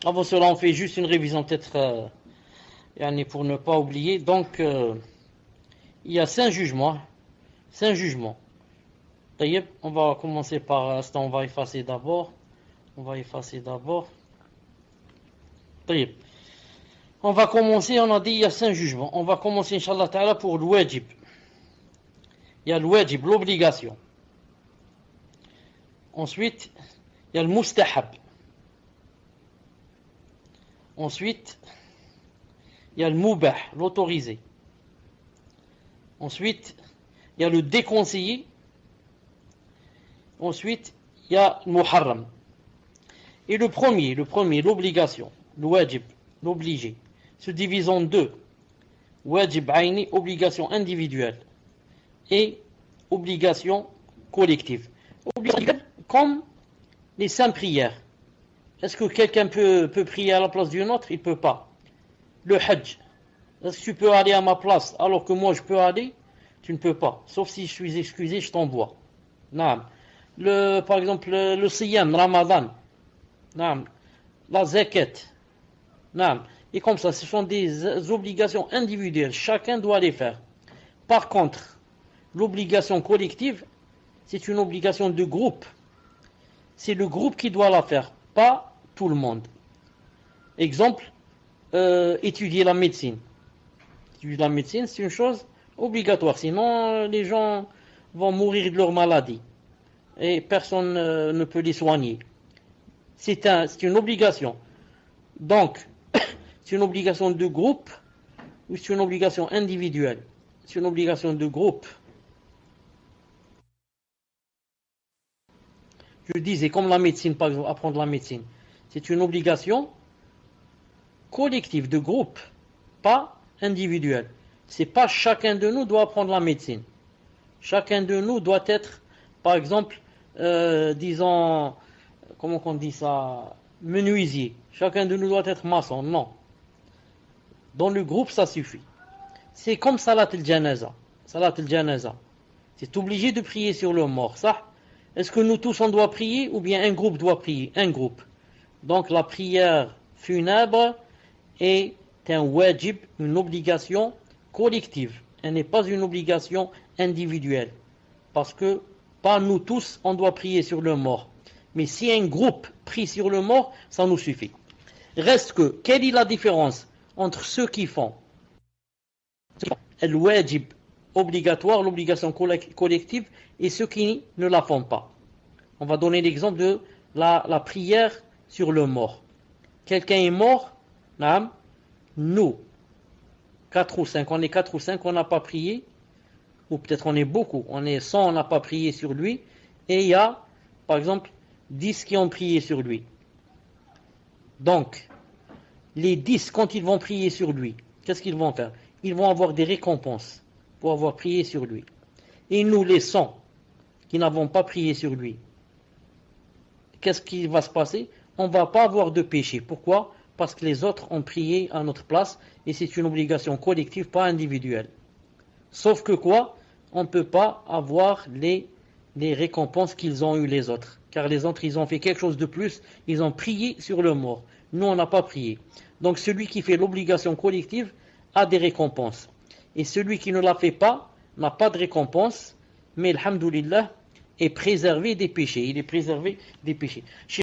Avant cela, on fait juste une révision peut-être pour ne pas oublier. Donc, il y a 5 jugements. 5 jugements. Taïeb, on va commencer par l'instant, on va effacer d'abord. On va effacer d'abord. Taïeb. On va commencer, on a dit il y a 5 jugements. On va commencer, Inch'Allah Ta'ala, pour le wajib. Il y a le wajib, l'obligation. Ensuite, il y a le mustahab. Ensuite, il y a le mubah, l'autorisé. Ensuite, il y a le déconseillé. Ensuite, il y a le muharram. Et le premier, l'obligation, le wajib, l'obligé, se divise en deux. Wajib aini, obligation individuelle, et obligation collective. Obligation comme les 5 prières. Est-ce que quelqu'un peut prier à la place d'une autre? Il ne peut pas. Le hajj. Est-ce que tu peux aller à ma place alors que moi je peux aller? Tu ne peux pas. Sauf si je suis excusé, je t'envoie. Naam. Par exemple, le siyam, Ramadan. Naam. La zakat. Naam. Et comme ça, ce sont des obligations individuelles. Chacun doit les faire. Par contre, l'obligation collective, c'est une obligation de groupe. C'est le groupe qui doit la faire, pas tout le monde. Exemple, étudier la médecine. Étudier la médecine, c'est une chose obligatoire. Sinon, les gens vont mourir de leur maladie. Et personne ne peut les soigner. C'est une obligation. Donc, c'est une obligation de groupe ou c'est une obligation individuelle? C'est une obligation de groupe. Je disais, comme la médecine, par exemple, apprendre la médecine. C'est une obligation collective, de groupe, pas individuelle. C'est pas chacun de nous doit apprendre la médecine. Chacun de nous doit être, par exemple, disons, comment on dit ça, menuisier. Chacun de nous doit être maçon. Non. Dans le groupe, ça suffit. C'est comme salat al-janaza. Salat al-janaza. C'est obligé de prier sur le mort, ça. Est-ce que nous tous on doit prier ou bien un groupe doit prier? Un groupe. Donc la prière funèbre est un wajib, une obligation collective. Elle n'est pas une obligation individuelle. Parce que pas nous tous on doit prier sur le mort. Mais si un groupe prie sur le mort, ça nous suffit. Reste que, quelle est la différence entre ceux qui font le wajib obligatoire, l'obligation collective, et ceux qui ne la font pas? On va donner l'exemple de la prière sur le mort. Quelqu'un est mort, nous, 4 ou 5, on est 4 ou 5, on n'a pas prié, ou peut-être on est beaucoup, on est 100, on n'a pas prié sur lui, et il y a, par exemple, 10 qui ont prié sur lui. Donc, les 10, quand ils vont prier sur lui, qu'est-ce qu'ils vont faire? Ils vont avoir des récompenses pour avoir prié sur lui. Et nous, les 100, qui n'avons pas prié sur lui, qu'est-ce qui va se passer? On ne va pas avoir de péché. Pourquoi? Parce que les autres ont prié à notre place, et c'est une obligation collective, pas individuelle. Sauf que quoi? On ne peut pas avoir les récompenses qu'ils ont eues les autres. Car les autres, ils ont fait quelque chose de plus, ils ont prié sur le mort. Nous, on n'a pas prié. Donc celui qui fait l'obligation collective a des récompenses. Et celui qui ne la fait pas, n'a pas de récompense, mais alhamdoulilah, est préservé des péchés. Il est préservé des péchés.